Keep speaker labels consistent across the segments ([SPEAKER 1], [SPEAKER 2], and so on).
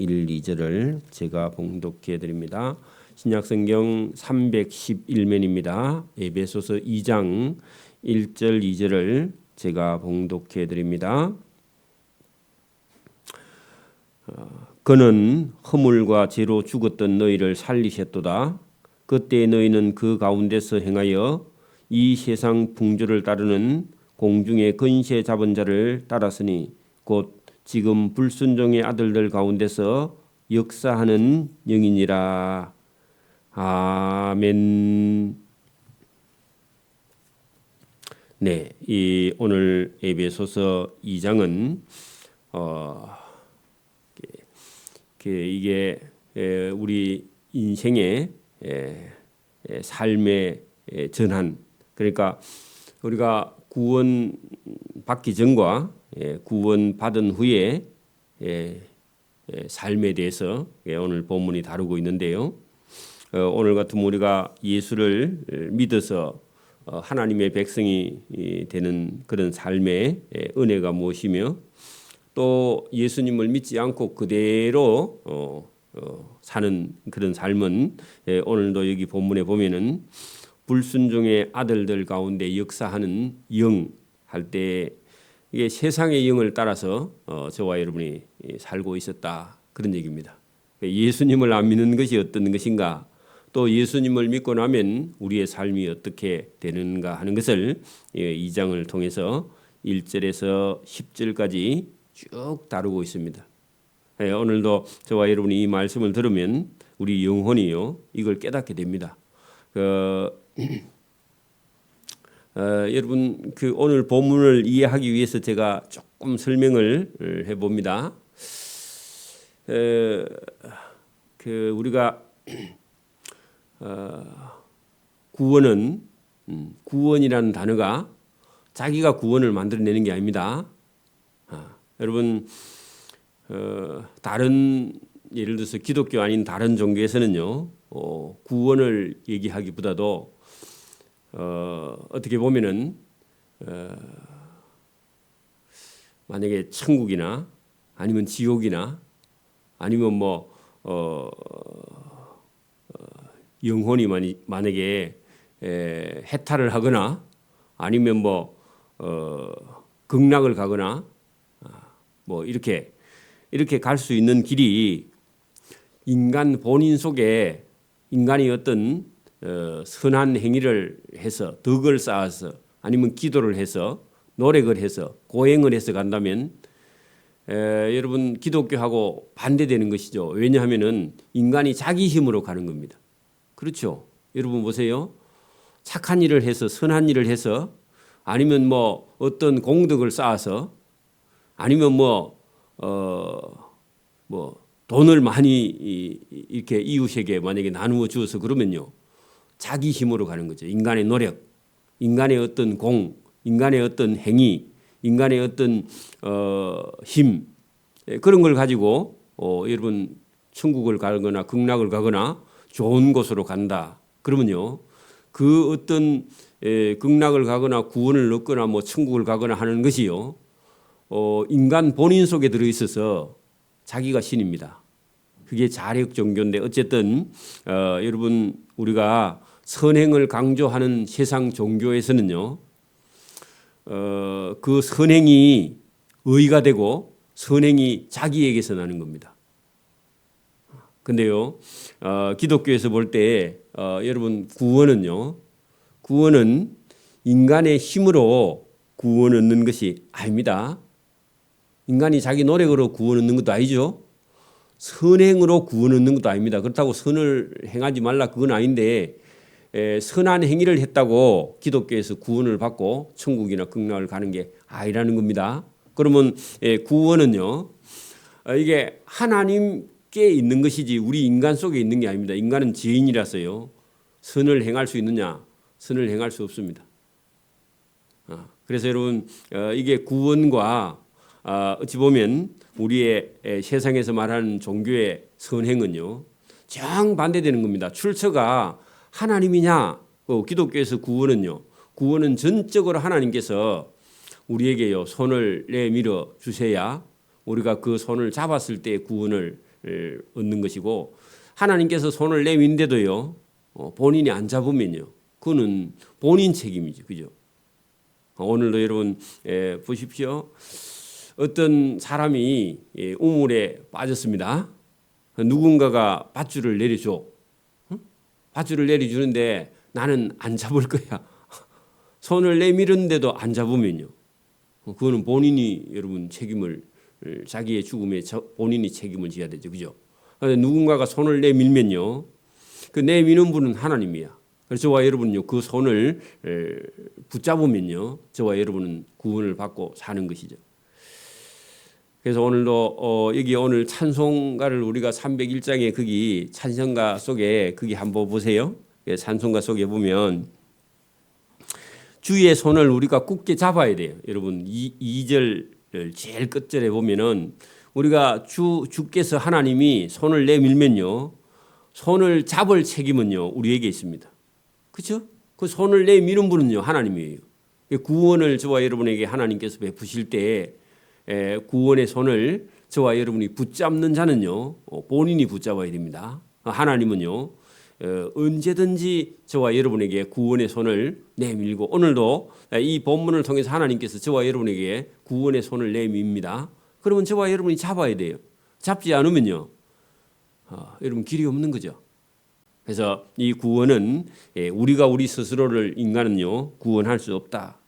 [SPEAKER 1] 1, 2절을 제가 봉독해 드립니다. 신약성경 311면입니다. 에베소서 2장 1절 2절을 제가 봉독해 드립니다. 그는 허물과 죄로 죽었던 너희를 살리셨도다. 그때 너희는 그 가운데서 행하여 이 세상 풍조를 따르는 공중의 근세 잡은 자를 따랐으니 곧 지금 불순종의 아들들 가운데서 역사하는 영이니라. 아멘. 네, 이 오늘 에베소서 2장은 이게 우리 인생의 삶의 전환, 그러니까 우리가 구원 받기 전과 구원 받은 후에 삶에 대해서 오늘 본문이 다루고 있는데요. 오늘 같으면 우리가 예수를 믿어서 하나님의 백성이 되는 그런 삶의 은혜가 무엇이며, 또 예수님을 믿지 않고 그대로 사는 그런 삶은 오늘도 여기 본문에 보면은 불순종의 아들들 가운데 역사하는 영 할 때 이게 세상의 영을 따라서 저와 여러분이 살고 있었다, 그런 얘기입니다. 예수님을 안 믿는 것이 어떤 것인가, 또 예수님을 믿고 나면 우리의 삶이 어떻게 되는가 하는 것을 이 장을 통해서 1절에서 10절까지 쭉 다루고 있습니다. 오늘도 저와 여러분이 이 말씀을 들으면 우리 영혼이요 이걸 깨닫게 됩니다. 여러분 그 오늘 본문을 이해하기 위해서 제가 조금 설명을 해봅니다. 우리가 구원이라는 단어가 자기가 구원을 만들어내는 게 아닙니다. 여러분 다른 예를 들어서 기독교 아닌 다른 종교에서는요 구원을 얘기하기보다도 어떻게 보면은 만약에 천국이나 아니면 지옥이나 아니면 영혼이 만약에 해탈을 하거나 아니면 극락을 가거나 이렇게 갈 수 있는 길이 인간 본인 속에 인간이 어떤 선한 행위를 해서 덕을 쌓아서 아니면 기도를 해서 노력을 해서 고행을 해서 간다면 여러분 기독교하고 반대되는 것이죠. 왜냐하면은 인간이 자기 힘으로 가는 겁니다. 그렇죠? 여러분 보세요. 착한 일을 해서 선한 일을 해서 아니면 어떤 공덕을 쌓아서 아니면 돈을 많이 이렇게 이웃에게 만약에 나누어 주어서 그러면요 자기 힘으로 가는 거죠. 인간의 노력, 인간의 어떤 공, 인간의 어떤 행위, 인간의 어떤 힘, 그런 걸 가지고 여러분 천국을 가거나 극락을 가거나 좋은 곳으로 간다. 그러면요 그 어떤 극락을 가거나 구원을 얻거나 천국을 가거나 하는 것이요 인간 본인 속에 들어 있어서 자기가 신입니다. 그게 자력 종교인데 어쨌든 여러분 우리가 선행을 강조하는 세상 종교에서는요 그 선행이 의가 되고 선행이 자기에게서 나는 겁니다. 근데요 기독교에서 볼 때 여러분 구원은 인간의 힘으로 구원 얻는 것이 아닙니다. 인간이 자기 노력으로 구원 얻는 것도 아니죠. 선행으로 구원 얻는 것도 아닙니다. 그렇다고 선을 행하지 말라 그건 아닌데 선한 행위를 했다고 기독교에서 구원을 받고 천국이나 극락을 가는 게 아니라는 겁니다. 그러면 구원은요 이게 하나님께 있는 것이지 우리 인간 속에 있는 게 아닙니다. 인간은 죄인이라서요 선을 행할 수 있느냐? 선을 행할 수 없습니다. 그래서 여러분 이게 구원과 어찌 보면 우리의 세상에서 말하는 종교의 선행은요 정반대되는 겁니다. 출처가 하나님이냐? 기독교에서 구원은 전적으로 하나님께서 우리에게요 손을 내밀어 주셔야 우리가 그 손을 잡았을 때 구원을 얻는 것이고, 하나님께서 손을 내민데도요 본인이 안 잡으면요 그거는 본인 책임이죠, 그죠? 오늘도 여러분 보십시오. 어떤 사람이 우물에 빠졌습니다. 누군가가 밧줄을 내려줘. 밧줄을 내려주는데 나는 안 잡을 거야. 손을 내밀었는데도 안 잡으면요 그거는 본인이 여러분 책임을, 자기의 죽음에 본인이 책임을 져야 되죠, 그죠? 누군가가 손을 내밀면요 그 내미는 분은 하나님이야. 그래서 저와 여러분은요 그 손을 붙잡으면요 저와 여러분은 구원을 받고 사는 것이죠. 그래서 오늘도 여기 오늘 찬송가를 우리가 301장에 거기 찬송가 속에 거기 한번 보세요. 찬송가 속에 보면 주의 손을 우리가 굳게 잡아야 돼요. 여러분 2절 제일 끝절에 보면은 우리가 주께서 하나님이 손을 내밀면요 손을 잡을 책임은요 우리에게 있습니다. 그렇죠? 그 손을 내미는 분은요 하나님이에요. 구원을 저와 여러분에게 하나님께서 베푸실 때 구원의 손을 저와 여러분이 붙잡는 자는요 본인이 붙잡아야 됩니다. 하나님은요 언제든지 저와 여러분에게 구원의 손을 내밀고, 오늘도 이 본문을 통해서 하나님께서 저와 여러분에게 구원의 손을 내밉니다. 그러면 저와 여러분이 잡아야 돼요. 잡지 않으면요 여러분 길이 없는 거죠. 그래서 이 구원은 우리가 우리 스스로를 인간은요 구원할 수 없다.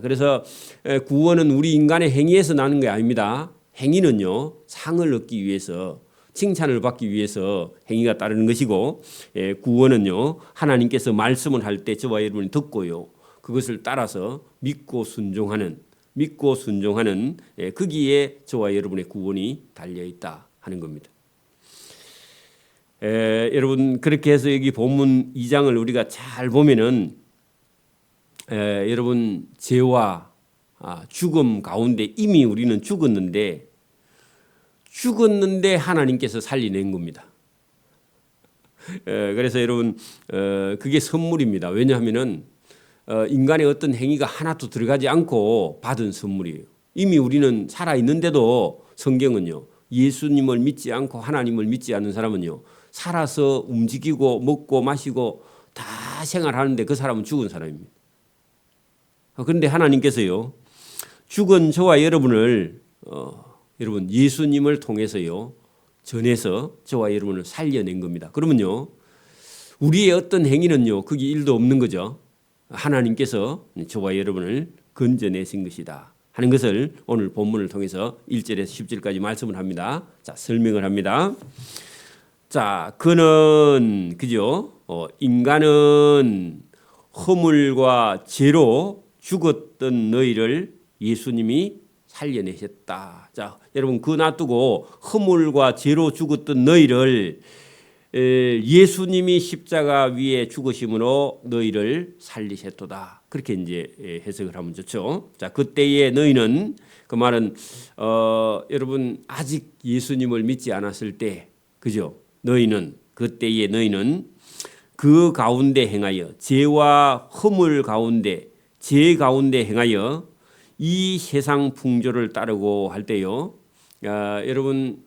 [SPEAKER 1] 그래서 구원은 우리 인간의 행위에서 나는 게 아닙니다. 행위는요 상을 얻기 위해서, 칭찬을 받기 위해서 행위가 따르는 것이고, 구원은요 하나님께서 말씀을 할 때 저와 여러분이 듣고요 그것을 따라서 믿고 순종하는 거기에 저와 여러분의 구원이 달려 있다 하는 겁니다. 여러분 그렇게 해서 여기 본문 2장을 우리가 잘 보면은 여러분 죄와 죽음 가운데 이미 우리는 죽었는데 하나님께서 살려낸 겁니다. 그래서 여러분 그게 선물입니다. 왜냐하면은 인간의 어떤 행위가 하나도 들어가지 않고 받은 선물이에요. 이미 우리는 살아있는데도 성경은요 예수님을 믿지 않고 하나님을 믿지 않는 사람은요 살아서 움직이고 먹고 마시고 다 생활하는데 그 사람은 죽은 사람입니다. 그런데 하나님께서요 죽은 저와 여러분을 여러분 예수님을 통해서요 전해서 저와 여러분을 살려낸 겁니다. 그러면요 우리의 어떤 행위는요 그게 일도 없는 거죠. 하나님께서 저와 여러분을 건져내신 것이다 하는 것을 오늘 본문을 통해서 1절에서 10절까지 말씀을 합니다. 자, 설명을 합니다. 자, 그는 그죠? 인간은 허물과 죄로 죽었던 너희를 예수님이 살려내셨다. 자, 여러분 그거 놔두고 허물과 죄로 죽었던 너희를 예수님이 십자가 위에 죽으심으로 너희를 살리셨도다. 그렇게 이제 해석을 하면 좋죠. 자, 그때의 너희는 그 말은 여러분 아직 예수님을 믿지 않았을 때, 그죠? 그때의 너희는 그 가운데 행하여 죄와 허물 가운데 죄 가운데 행하여 이 세상 풍조를 따르고 할 때요. 여러분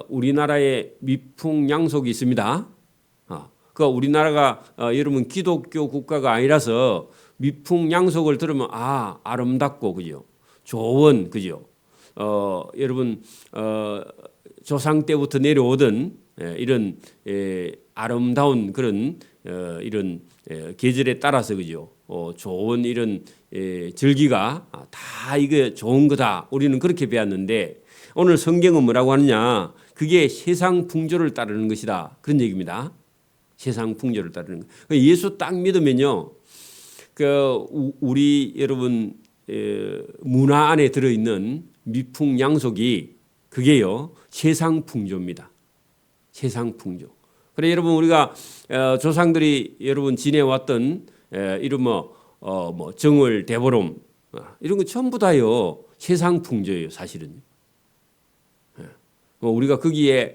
[SPEAKER 1] 우리나라에 미풍양속이 있습니다. 그 우리나라가 여러분 기독교 국가가 아니라서 미풍양속을 들으면 아름답고 그죠? 좋은 그죠? 여러분 조상 때부터 내려오던 이런 아름다운 그런 이런 계절에 따라서 그죠? 좋은 이런 절기가 다 이게 좋은 거다. 우리는 그렇게 배웠는데 오늘 성경은 뭐라고 하느냐? 그게 세상 풍조를 따르는 것이다. 그런 얘기입니다. 세상 풍조를 따르는 것. 예수 딱 믿으면요, 우리 여러분 문화 안에 들어 있는 미풍양속이 그게요 세상 풍조입니다. 세상 풍조. 그래 여러분 우리가 조상들이 여러분 지내왔던 이런 뭐 정월 대보름 이런 거 전부 다요 세상 풍조예요 사실은. 우리가 거기에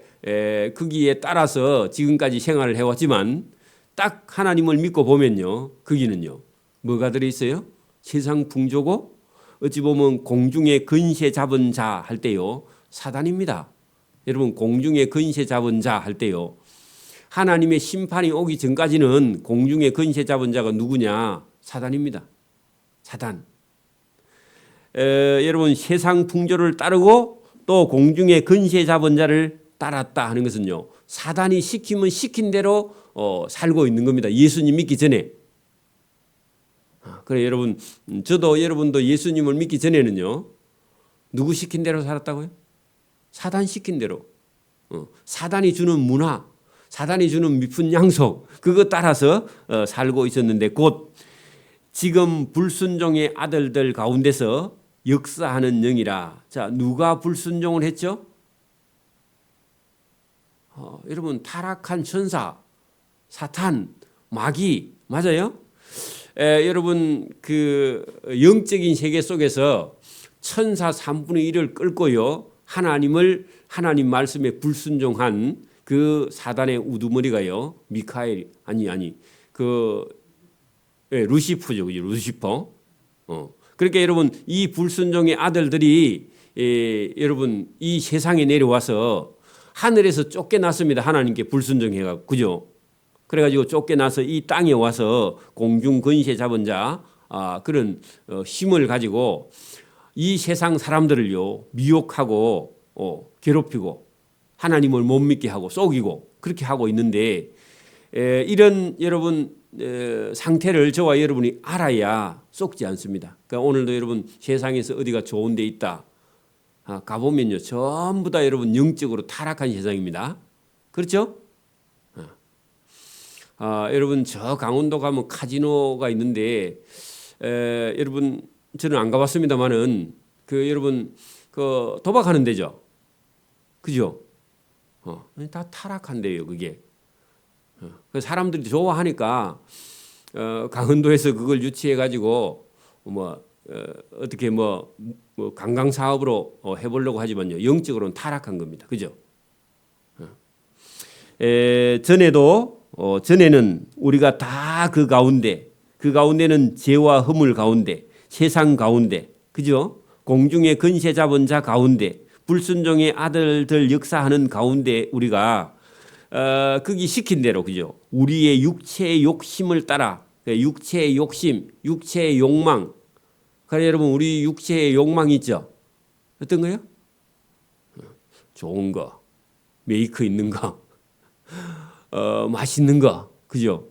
[SPEAKER 1] 따라서 지금까지 생활을 해왔지만 딱 하나님을 믿고 보면요 거기는요 뭐가 들어 있어요? 세상 풍조고 어찌 보면 공중에 근세 잡은 자 할 때요 사단입니다. 여러분 공중의 권세 잡은 자 할 때요. 하나님의 심판이 오기 전까지는 공중의 권세 잡은 자가 누구냐? 사단입니다. 사단. 여러분 세상 풍조를 따르고 또 공중의 권세 잡은 자를 따랐다 하는 것은요. 사단이 시키면 시킨 대로 살고 있는 겁니다. 예수님 믿기 전에. 그래 여러분 저도 여러분도 예수님을 믿기 전에는요. 누구 시킨 대로 살았다고요? 사단 시킨 대로. 사단이 주는 문화, 사단이 주는 미푼 양속 그거 따라서 살고 있었는데 곧 지금 불순종의 아들들 가운데서 역사하는 영이라. 자, 누가 불순종을 했죠? 여러분 타락한 천사, 사탄, 마귀 맞아요? 여러분 그 영적인 세계 속에서 천사 3분의 1을 끌고요. 하나님 말씀에 불순종한 그 사단의 우두머리가요. 미카엘 루시퍼죠. 루시퍼. 그러니까 여러분 이 불순종의 아들들이 여러분 이 세상에 내려와서 하늘에서 쫓겨났습니다. 하나님께 불순종해가 그죠? 그래가지고 쫓겨나서 이 땅에 와서 공중 권세 잡은 자 그런 힘을 가지고 이 세상 사람들을요 미혹하고 괴롭히고 하나님을 못 믿게 하고 속이고 그렇게 하고 있는데 이런 여러분 상태를 저와 여러분이 알아야 속지 않습니다. 그러니까 오늘도 여러분 세상에서 어디가 좋은 데 있다 가보면요 전부 다 여러분 영적으로 타락한 세상입니다. 그렇죠? 여러분 저 강원도 가면 카지노가 있는데 여러분 저는 안 가봤습니다만은 그 여러분 그 도박하는 데죠. 그죠? 다 타락한데요 그게. 사람들이 좋아하니까 강원도에서 그걸 유치해 가지고 어떻게 관광 사업으로 해보려고 하지만요 영적으로는 타락한 겁니다. 그죠? 전에는 우리가 다 그 가운데는 죄와 허물 가운데 세상 가운데 그죠? 공중의 권세 잡은 자 가운데 불순종의 아들들 역사하는 가운데 우리가 거기 시킨 대로 그죠? 우리의 육체의 욕심을 따라 육체의 욕심, 육체의 욕망. 그래 여러분 우리 육체의 욕망이 있죠? 어떤 거요? 좋은 거, 메이크 있는 거, 맛있는 거, 그죠?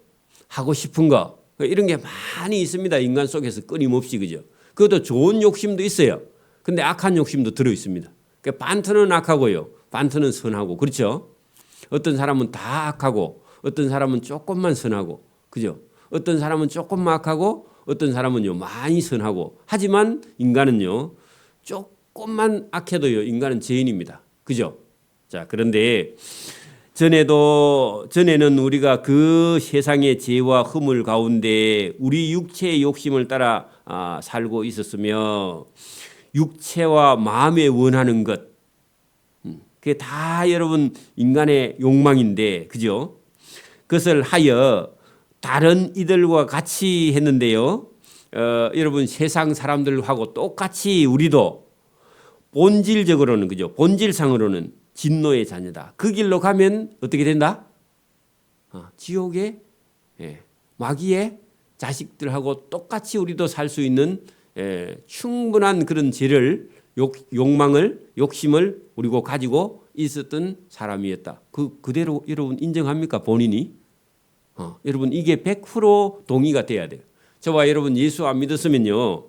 [SPEAKER 1] 하고 싶은 거 이런 게 많이 있습니다. 인간 속에서 끊임없이 그죠? 그것도 좋은 욕심도 있어요. 근데 악한 욕심도 들어 있습니다. 그러니까 반트는 악하고요, 반트는 선하고 그렇죠? 어떤 사람은 다 악하고 어떤 사람은 조금만 선하고 그죠? 어떤 사람은 조금만 악하고 어떤 사람은요 많이 선하고 하지만 인간은요 조금만 악해도요 인간은 죄인입니다. 그죠? 자 그런데 전에는 우리가 그 세상의 죄와 허물 가운데 우리 육체의 욕심을 따라 살고 있었으며 육체와 마음에 원하는 것 그게 다 여러분 인간의 욕망인데 그죠? 그것을 하여 다른 이들과 같이 했는데요. 여러분 세상 사람들하고 똑같이 우리도 본질적으로는 그죠? 본질상으로는 진노의 자녀다. 그 길로 가면 어떻게 된다? 지옥의 마귀의 자식들하고 똑같이 우리도 살 수 있는 충분한 그런 죄를 욕망을 욕심을 우리고 가지고 있었던 사람이었다. 그대로 여러분 인정합니까? 본인이? 여러분 이게 100% 동의가 돼야 돼요. 저와 여러분 예수 안 믿었으면요.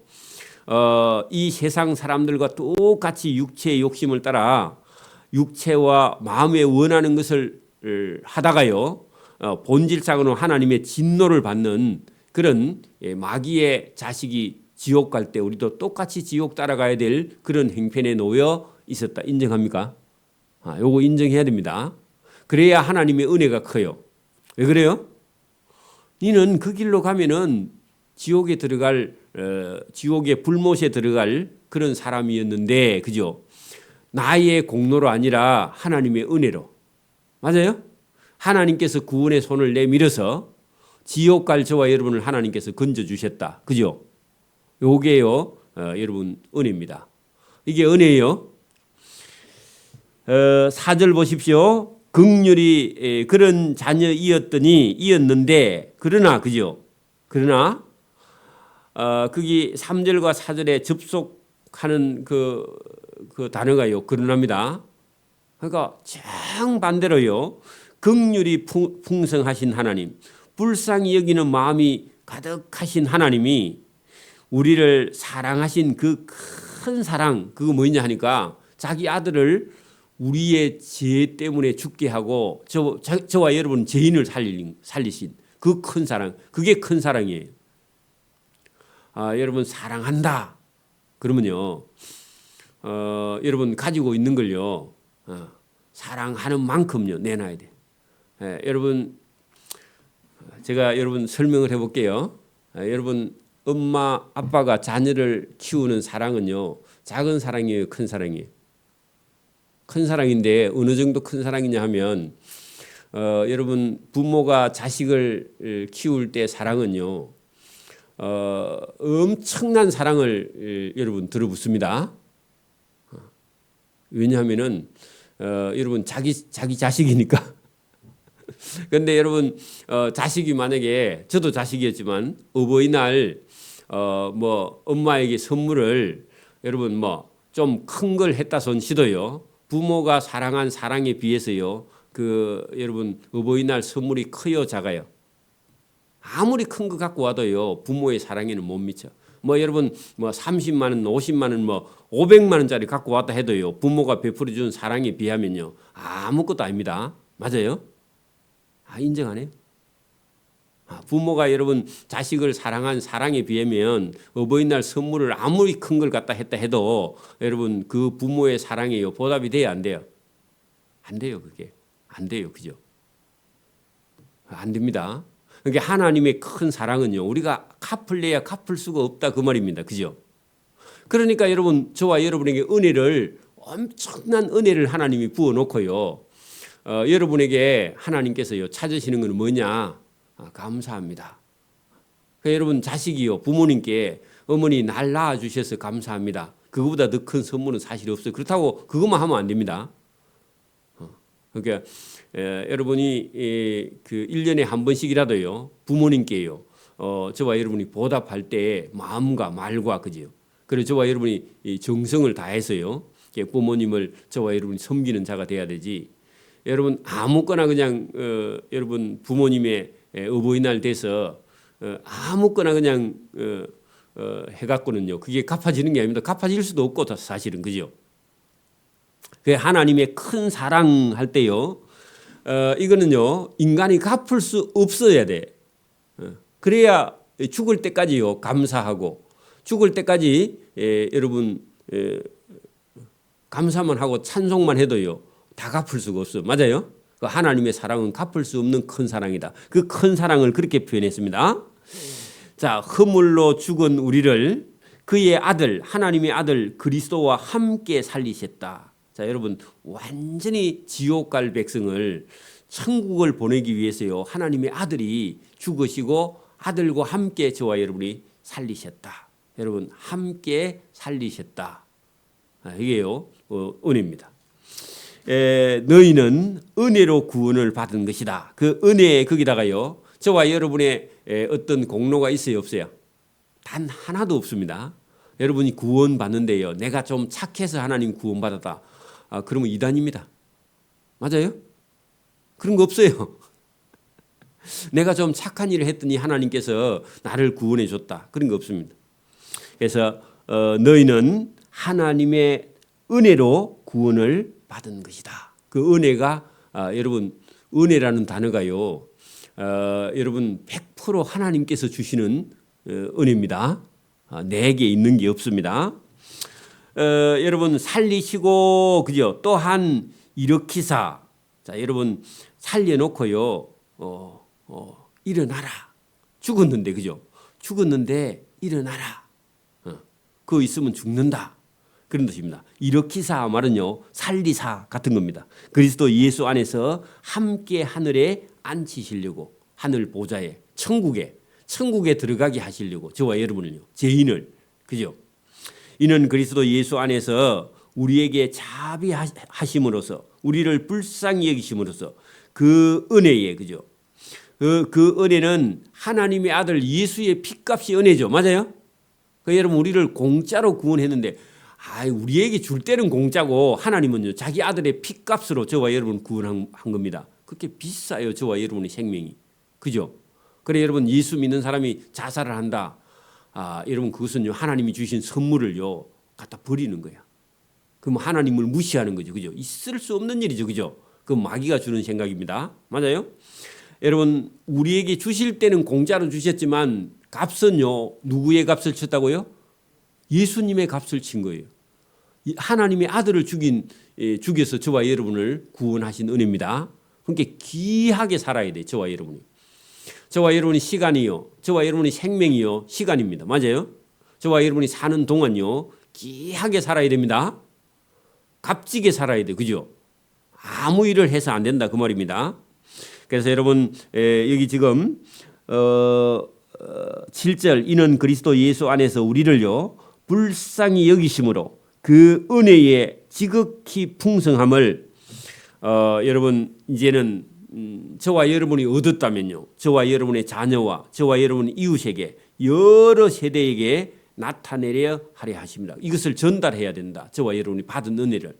[SPEAKER 1] 이 세상 사람들과 똑같이 육체의 욕심을 따라 육체와 마음에 원하는 것을 하다가요. 본질상으로 하나님의 진노를 받는 그런 마귀의 자식이 지옥 갈 때 우리도 똑같이 지옥 따라가야 될 그런 행편에 놓여 있었다. 인정합니까? 요거 인정해야 됩니다. 그래야 하나님의 은혜가 커요. 왜 그래요? 니는 그 길로 가면은 지옥에 지옥의 불못에 들어갈 그런 사람이었는데 그죠? 나의 공로로 아니라 하나님의 은혜로. 맞아요? 하나님께서 구원의 손을 내밀어서 지옥 갈 저와 여러분을 하나님께서 건져주셨다. 그죠? 요게요, 여러분, 은혜입니다. 이게 은혜예요. 4절 보십시오. 긍휼이 그런 자녀이었는데 그러나 그죠? 그러나 거기 3절과 4절에 접속하는 그 단어가요. 그러나입니다. 그러니까 정반대로요. 긍휼이 풍성하신 하나님, 불쌍히 여기는 마음이 가득하신 하나님이 우리를 사랑하신 그 큰 사랑, 그거 뭐냐 하니까 자기 아들을 우리의 죄 때문에 죽게 하고 저와 여러분 죄인을 살리신 그 큰 사랑, 그게 큰 사랑이에요. 여러분 사랑한다 그러면요, 여러분 가지고 있는 걸요, 사랑하는 만큼요 내놔야 돼. 여러분 제가 여러분 설명을 해볼게요. 여러분 엄마 아빠가 자녀를 키우는 사랑은요 작은 사랑이에요, 큰 사랑이에요? 큰 사랑인데 어느 정도 큰 사랑이냐 하면 여러분 부모가 자식을 키울 때 사랑은요 엄청난 사랑을 여러분 들어붙습니다. 왜냐하면은 여러분 자기 자식이니까. 그런데 여러분 자식이 만약에 저도 자식이었지만 어버이날 뭐 엄마에게 선물을 여러분 뭐 좀 큰 걸 했다 손시도요 부모가 사랑한 사랑에 비해서요 그 여러분 어버이날 선물이 커요, 작아요? 아무리 큰 거 갖고 와도요 부모의 사랑에는 못 미쳐. 뭐 여러분 뭐 30만 원, 50만 원, 뭐 500만 원짜리 갖고 왔다 해도요 부모가 베풀어 준 사랑에 비하면요 아무것도 아닙니다. 맞아요? 인정하네요. 부모가 여러분 자식을 사랑한 사랑에 비하면 어버이날 선물을 아무리 큰 걸 갖다 했다 해도 여러분 그 부모의 사랑에 보답이 돼요, 안 돼요? 안 돼요. 그게 안 돼요, 그죠? 안 됩니다. 그러니까 하나님의 큰 사랑은요 우리가 갚을래야 갚을 수가 없다 그 말입니다, 그죠? 그러니까 여러분 저와 여러분에게 은혜를, 엄청난 은혜를 하나님이 부어놓고요 여러분에게 하나님께서요 찾으시는 건 뭐냐? 감사합니다. 그러니까 여러분 자식이요 부모님께 어머니 날 낳아 주셔서 감사합니다. 그거보다 더 큰 선물은 사실 없어요. 그렇다고 그것만 하면 안 됩니다. 그러니까 여러분이 그 1년에 한 번씩이라도요 부모님께요 저와 여러분이 보답할 때 마음과 말과 그죠? 그래서 저와 여러분이 정성을 다해서요 부모님을 저와 여러분이 섬기는 자가 돼야 되지. 여러분 아무거나 그냥 여러분 부모님의 어버이날 돼서 아무거나 그냥 해갖고는요 그게 갚아지는 게 아닙니다. 갚아질 수도 없고 사실은, 그죠? 그 하나님의 큰 사랑할 때요 이거는요 인간이 갚을 수 없어야 돼. 그래야 죽을 때까지요 감사하고 죽을 때까지 여러분 감사만 하고 찬송만 해도요 다 갚을 수가 없어. 맞아요? 그 하나님의 사랑은 갚을 수 없는 큰 사랑이다. 그 큰 사랑을 그렇게 표현했습니다. 자, 허물로 죽은 우리를 그의 아들, 하나님의 아들 그리스도와 함께 살리셨다. 자, 여러분 완전히 지옥 갈 백성을 천국을 보내기 위해서요 하나님의 아들이 죽으시고 아들과 함께 저와 여러분이 살리셨다. 여러분 함께 살리셨다. 이게요 은혜입니다. 너희는 은혜로 구원을 받은 것이다. 그 은혜 거기다가요 저와 여러분의 어떤 공로가 있어요, 없어요? 단 하나도 없습니다. 여러분이 구원 받는데요 내가 좀 착해서 하나님 구원 받았다. 그러면 이단입니다. 맞아요? 그런 거 없어요. 내가 좀 착한 일을 했더니 하나님께서 나를 구원해 줬다. 그런 거 없습니다. 그래서 너희는 하나님의 은혜로 구원을 받은 것이다. 그 은혜가 여러분 은혜라는 단어가요 여러분 100% 하나님께서 주시는 은혜입니다. 내게 있는 게 없습니다. 여러분 살리시고 그죠? 또한 일으키사. 자, 여러분 살려놓고요 일어나라. 죽었는데 그죠? 죽었는데 일어나라. 그거 있으면 죽는다. 그런 뜻입니다. 일으키사 말은요 살리사 같은 겁니다. 그리스도 예수 안에서 함께 하늘에 앉히시려고, 하늘 보좌에 천국에 들어가게 하시려고 저와 여러분을요 죄인을, 그죠? 이는 그리스도 예수 안에서 우리에게 자비하심으로써 우리를 불쌍히 여기심으로써 그 은혜에 그죠? 그 은혜는 하나님의 아들 예수의 피값이 은혜죠. 맞아요? 여러분 우리를 공짜로 구원했는데 우리에게 줄 때는 공짜고 하나님은요 자기 아들의 피값으로 저와 여러분 구원한 겁니다. 그렇게 비싸요. 저와 여러분의 생명이. 그죠? 그래 여러분 예수 믿는 사람이 자살을 한다. 여러분 그것은요 하나님이 주신 선물을요 갖다 버리는 거야. 그럼 하나님을 무시하는 거죠. 그죠? 있을 수 없는 일이죠. 그죠? 그 마귀가 주는 생각입니다. 맞아요? 여러분 우리에게 주실 때는 공짜로 주셨지만 값은요 누구의 값을 쳤다고요? 예수님의 값을 친 거예요. 하나님의 아들을 죽여서 저와 여러분을 구원하신 은혜입니다. 그러니까 귀하게 살아야 돼. 저와 여러분이. 저와 여러분의 시간이요. 저와 여러분의 생명이요. 시간입니다. 맞아요? 저와 여러분이 사는 동안요. 귀하게 살아야 됩니다. 값지게 살아야 돼. 그죠? 아무 일을 해서 안 된다. 그 말입니다. 그래서 여러분 여기 지금 7절 이는 그리스도 예수 안에서 우리를요. 불쌍히 여기심으로 그 은혜의 지극히 풍성함을 여러분 이제는 저와 여러분이 얻었다면요. 저와 여러분의 자녀와 저와 여러분 이웃에게 여러 세대에게 나타내려 하려 하십니다. 이것을 전달해야 된다. 저와 여러분이 받은 은혜를.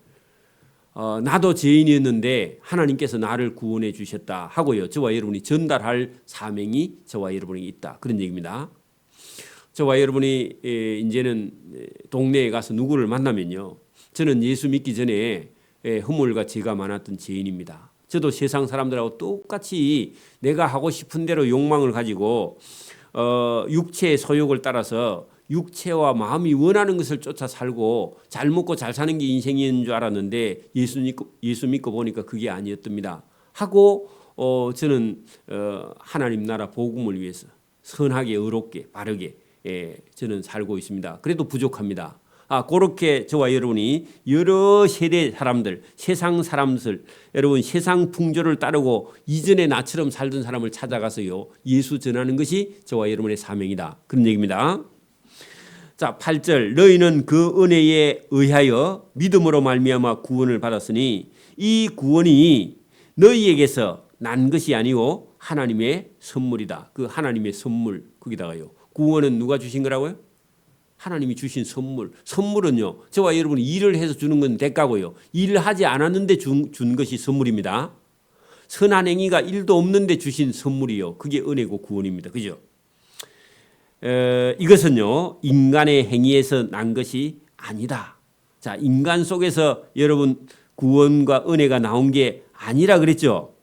[SPEAKER 1] 나도 죄인이었는데 하나님께서 나를 구원해 주셨다 하고요. 저와 여러분이 전달할 사명이 저와 여러분에게 있다. 그런 얘기입니다. 저와 여러분이 이제는 동네에 가서 누구를 만나면요. 저는 예수 믿기 전에 허물과 죄가 많았던 죄인입니다. 저도 세상 사람들하고 똑같이 내가 하고 싶은 대로 욕망을 가지고 육체의 소욕을 따라서 육체와 마음이 원하는 것을 쫓아 살고 잘 먹고 잘 사는 게 인생인 줄 알았는데 예수 믿고 보니까 그게 아니었답니다. 하고 저는 하나님 나라 복음을 위해서 선하게 의롭게 바르게 저는 살고 있습니다. 그래도 부족합니다. 그렇게 저와 여러분이 여러 세대 사람들, 세상 사람들, 여러분 세상 풍조를 따르고 이전에 나처럼 살던 사람을 찾아가서요 예수 전하는 것이 저와 여러분의 사명이다. 그런 얘기입니다. 자, 8절 너희는 그 은혜에 의하여 믿음으로 말미암아 구원을 받았으니 이 구원이 너희에게서 난 것이 아니고 하나님의 선물이다. 그 하나님의 선물 거기다가요. 구원은 누가 주신 거라고요? 하나님이 주신 선물. 선물은요. 저와 여러분이 일을 해서 주는 건 대가고요. 일을 하지 않았는데 준 것이 선물입니다. 선한 행위가 1도 없는데 주신 선물이요. 그게 은혜고 구원입니다. 그죠? 이것은요. 인간의 행위에서 난 것이 아니다. 자, 인간 속에서 여러분 구원과 은혜가 나온 게 아니라 그랬죠.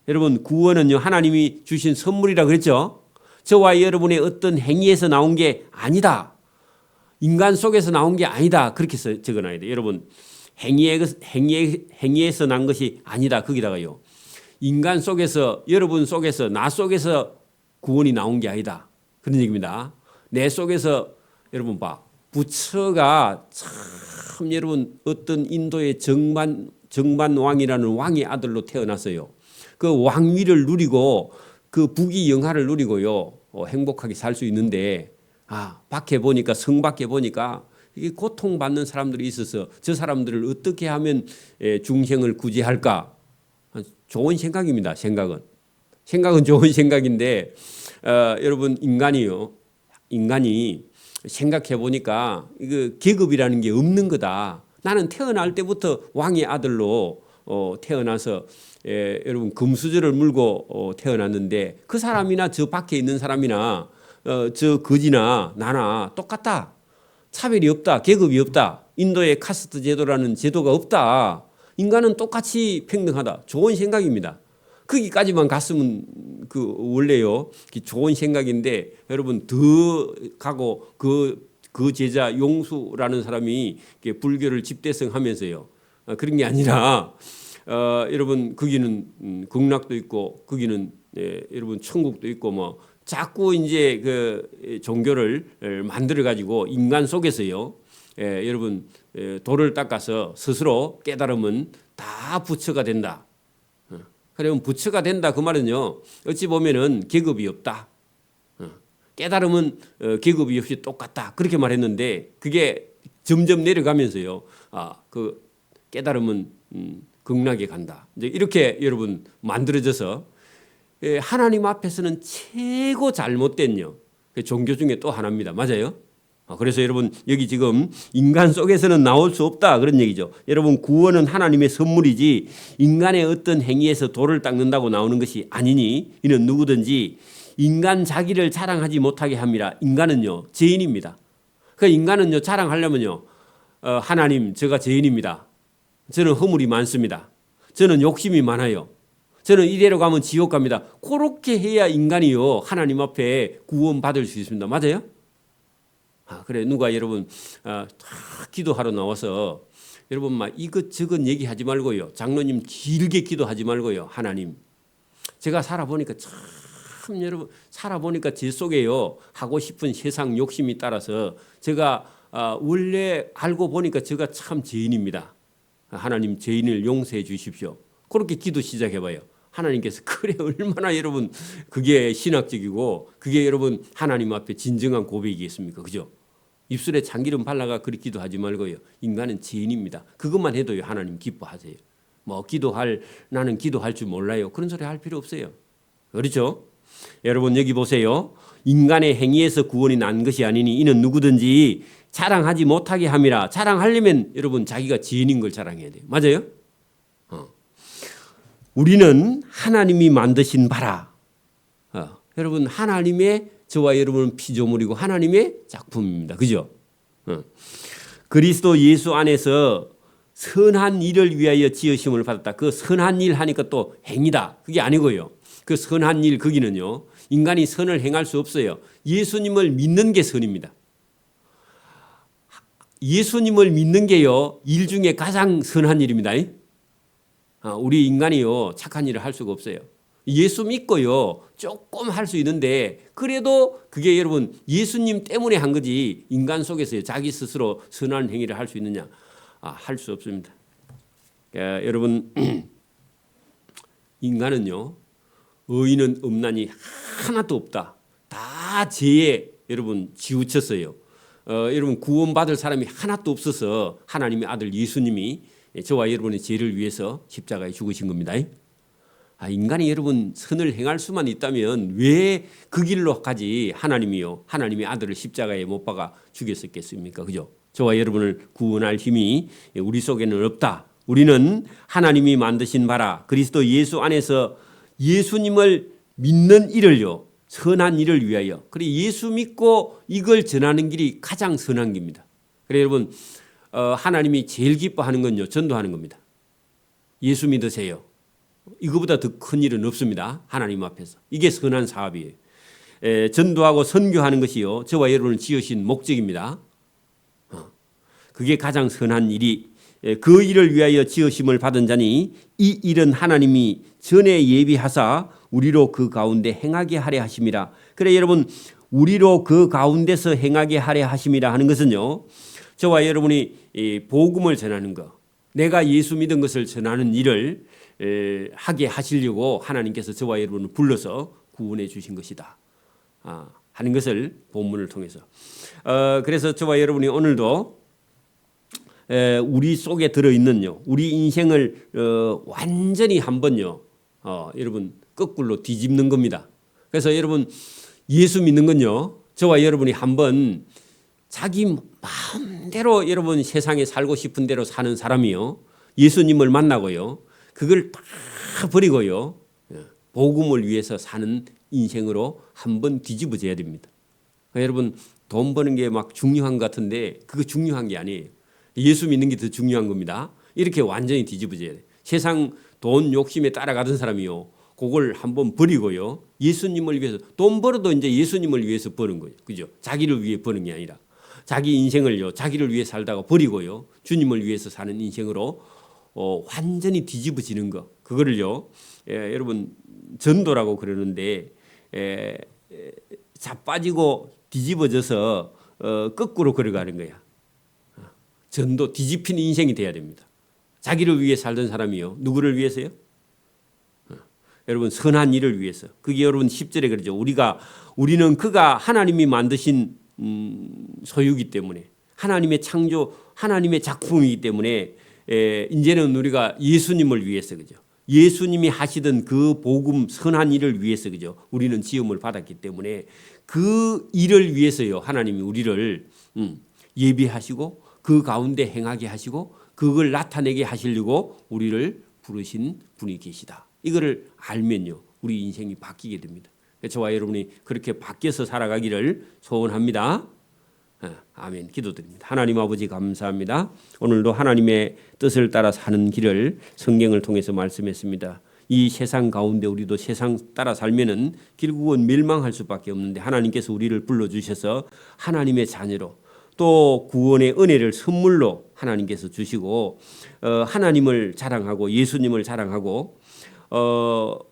[SPEAKER 1] 여러분 구원은요. 하나님이 주신 선물이라 그랬죠. 저와 여러분의 어떤 행위에서 나온 게 아니다. 인간 속에서 나온 게 아니다. 그렇게 적어놔야 돼요. 여러분 행위에서 난 것이 아니다. 거기다가요. 인간 속에서 여러분 속에서 나 속에서 구원이 나온 게 아니다. 그런 얘기입니다. 내 속에서 여러분 부처가 참 여러분 어떤 인도의 정반왕이라는 왕의 아들로 태어났어요. 그 왕위를 누리고 그 부귀영화를 누리고요. 행복하게 살 수 있는데 밖에 보니까 성 밖에 보니까 이게 고통받는 사람들이 있어서 저 사람들을 어떻게 하면 중생을 구제할까? 좋은 생각입니다. 생각은 좋은 생각인데 여러분 인간이 생각해 보니까 이거 계급이라는 게 없는 거다. 나는 태어날 때부터 왕의 아들로 태어나서 여러분 금수저를 물고 태어났는데 그 사람이나 저 밖에 있는 사람이나 저 거지나 나나 똑같다. 차별이 없다. 계급이 없다. 인도의 카스트 제도라는 제도가 없다. 인간은 똑같이 평등하다. 좋은 생각입니다. 거기까지만 갔으면 원래요. 좋은 생각인데 여러분 더 가고 그 제자 용수라는 사람이 불교를 집대성하면서요. 그런 게 아니라 여러분 거기는 극락도 있고 거기는 여러분 천국도 있고 자꾸 이제 그 종교를 만들어 가지고 인간 속에서요. 여러분 돌을 닦아서 스스로 깨달으면 다 부처가 된다. 그러면 부처가 된다 그 말은요. 어찌 보면은 계급이 없다. 깨달으면 계급이 없이 똑같다. 그렇게 말했는데 그게 점점 내려가면서요. 그 깨달음은 극락에 간다. 이제 이렇게 여러분 만들어져서 하나님 앞에서는 최고 잘못된요. 그 종교 중에 또 하나입니다. 맞아요? 그래서 여러분 여기 지금 인간 속에서는 나올 수 없다 그런 얘기죠. 여러분 구원은 하나님의 선물이지 인간의 어떤 행위에서 돌을 닦는다고 나오는 것이 아니니 이는 누구든지 인간 자기를 자랑하지 못하게 합니다. 인간은요 죄인입니다. 그 인간은요 자랑하려면요 하나님 제가 죄인입니다. 저는 허물이 많습니다. 저는 욕심이 많아요. 저는 이대로 가면 지옥 갑니다. 그렇게 해야 인간이요 하나님 앞에 구원받을 수 있습니다. 맞아요? 그래 누가 여러분 다 기도하러 나와서 여러분 막 이것저것 얘기하지 말고요. 장로님 길게 기도하지 말고요. 하나님 제가 살아보니까 참 여러분 살아보니까 제 속에요 하고 싶은 세상 욕심이 따라서 제가 원래 알고 보니까 제가 참 죄인입니다. 하나님 죄인을 용서해 주십시오. 그렇게 기도 시작해봐요. 하나님께서 그래 얼마나 여러분 그게 신학적이고 그게 여러분 하나님 앞에 진정한 고백이겠습니까? 그죠? 입술에 참기름 발라가 그렇게 기도하지 말고요. 인간은 죄인입니다. 그것만 해도요 하나님 기뻐하세요. 뭐 나는 기도할 줄 몰라요. 그런 소리 할 필요 없어요. 그렇죠? 여러분 여기 보세요. 인간의 행위에서 구원이 난 것이 아니니 이는 누구든지 자랑하지 못하게 함이라. 자랑하려면 여러분 자기가 죄인인 걸 자랑해야 돼요. 맞아요? 우리는 하나님이 만드신 바라. 여러분 하나님의 저와 여러분은 피조물이고 하나님의 작품입니다. 그죠? 그리스도 예수 안에서 선한 일을 위하여 지으심을 받았다. 그 선한 일 하니까 또 행위다. 그게 아니고요. 그 선한 일 거기는요. 인간이 선을 행할 수 없어요. 예수님을 믿는 게 선입니다. 예수님을 믿는 게요. 일 중에 가장 선한 일입니다. 우리 인간이요. 착한 일을 할 수가 없어요. 예수 믿고요. 조금 할 수 있는데 그래도 그게 여러분 예수님 때문에 한 거지 인간 속에서 자기 스스로 선한 행위를 할 수 있느냐? 할 수 없습니다. 여러분 인간은요. 의인은 없나니 하나도 없다. 다 죄에 여러분 치우쳤어요. 여러분 구원받을 사람이 하나도 없어서 하나님의 아들 예수님이 저와 여러분의 죄를 위해서 십자가에 죽으신 겁니다. 인간이 여러분 선을 행할 수만 있다면 왜 그 길로 가지 하나님이요 하나님의 아들을 십자가에 못 박아 죽였었겠습니까? 그죠? 저와 여러분을 구원할 힘이 우리 속에는 없다. 우리는 하나님이 만드신 바라 그리스도 예수 안에서 예수님을 믿는 일을요 선한 일을 위하여 그래 예수 믿고 이걸 전하는 길이 가장 선한 길입니다. 그래 여러분 하나님이 제일 기뻐하는 건요 전도하는 겁니다. 예수 믿으세요. 이거보다 더 큰 일은 없습니다. 하나님 앞에서. 이게 선한 사업이에요. 전도하고 선교하는 것이요. 저와 여러분을 지으신 목적입니다. 그게 가장 선한 일이 그 일을 위하여 지으심을 받은 자니 이 일은 하나님이 전에 예비하사 우리로 그 가운데 행하게 하려 하심이라. 그래 여러분 우리로 그 가운데서 행하게 하려 하심이라 하는 것은요. 저와 여러분이 복음을 전하는 것 내가 예수 믿은 것을 전하는 일을 하게 하시려고 하나님께서 저와 여러분을 불러서 구원해 주신 것이다 하는 것을 본문을 통해서 그래서 저와 여러분이 오늘도 우리 속에 들어있는요 우리 인생을 완전히 한번요 여러분 거꾸로 뒤집는 겁니다. 그래서 여러분 예수 믿는 건요 저와 여러분이 한번 자기 마음대로 여러분 세상에 살고 싶은 대로 사는 사람이요 예수님을 만나고요 그걸 다 버리고요 복음을 위해서 사는 인생으로 한번 뒤집어져야 됩니다. 여러분 돈 버는 게 막 중요한 것 같은데 그거 중요한 게 아니에요. 예수 믿는 게 더 중요한 겁니다. 이렇게 완전히 뒤집어져야 돼요. 세상 돈 욕심에 따라가던 사람이요 그걸 한번 버리고요 예수님을 위해서 돈 벌어도 이제 예수님을 위해서 버는 거예요. 그죠? 자기를 위해 버는 게 아니라 자기 인생을요 자기를 위해 살다가 버리고요 주님을 위해서 사는 인생으로 완전히 뒤집어지는 거 그거를요 여러분 전도라고 그러는데 자빠지고 뒤집어져서 거꾸로 걸어가는 거야. 전도 뒤집힌 인생이 돼야 됩니다. 자기를 위해 살던 사람이요 누구를 위해서요? 여러분 선한 일을 위해서. 그게 여러분 10절에 그러죠. 우리는 그가 하나님이 만드신 소유기 때문에 하나님의 창조, 하나님의 작품이기 때문에 이제는 우리가 예수님을 위해서 그죠. 예수님이 하시던 그 복음 선한 일을 위해서 그죠. 우리는 지음을 받았기 때문에 그 일을 위해서요. 하나님이 우리를 예비하시고 그 가운데 행하게 하시고 그걸 나타내게 하시려고 우리를 부르신 분이 계시다. 이거를 알면요. 우리 인생이 바뀌게 됩니다. 저와 여러분이 그렇게 바뀌어서 살아가기를 소원합니다. 아멘. 기도드립니다. 하나님 아버지 감사합니다. 오늘도 하나님의 뜻을 따라 사는 길을 성경을 통해서 말씀했습니다. 이 세상 가운데 우리도 세상 따라 살면은 결국은 멸망할 수밖에 없는데 하나님께서 우리를 불러주셔서 하나님의 자녀로 또 구원의 은혜를 선물로 하나님께서 주시고 하나님을 자랑하고 예수님을 자랑하고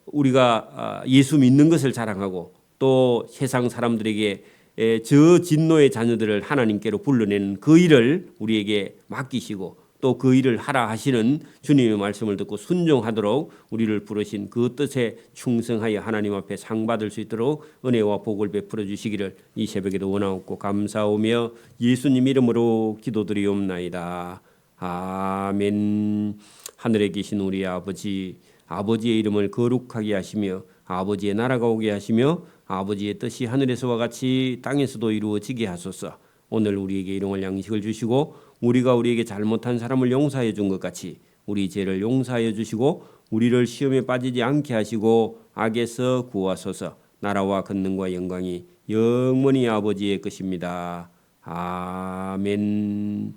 [SPEAKER 1] 우리가 예수 믿는 것을 자랑하고 또 세상 사람들에게 저 진노의 자녀들을 하나님께로 불러내는 그 일을 우리에게 맡기시고 또 그 일을 하라 하시는 주님의 말씀을 듣고 순종하도록 우리를 부르신 그 뜻에 충성하여 하나님 앞에 상 받을 수 있도록 은혜와 복을 베풀어 주시기를 이 새벽에도 원하옵고 감사하며 예수님 이름으로 기도드리옵나이다. 아멘. 하늘에 계신 우리 아버지, 아버지의 이름을 거룩하게 하시며 아버지의 나라가 오게 하시며 아버지의 뜻이 하늘에서와 같이 땅에서도 이루어지게 하소서. 오늘 우리에게 일용할 양식을 주시고 우리가 우리에게 잘못한 사람을 용서해 준 것 같이 우리 죄를 용서하여 주시고 우리를 시험에 빠지지 않게 하시고 악에서 구하소서. 나라와 권능과 영광이 영원히 아버지의 것입니다. 아멘.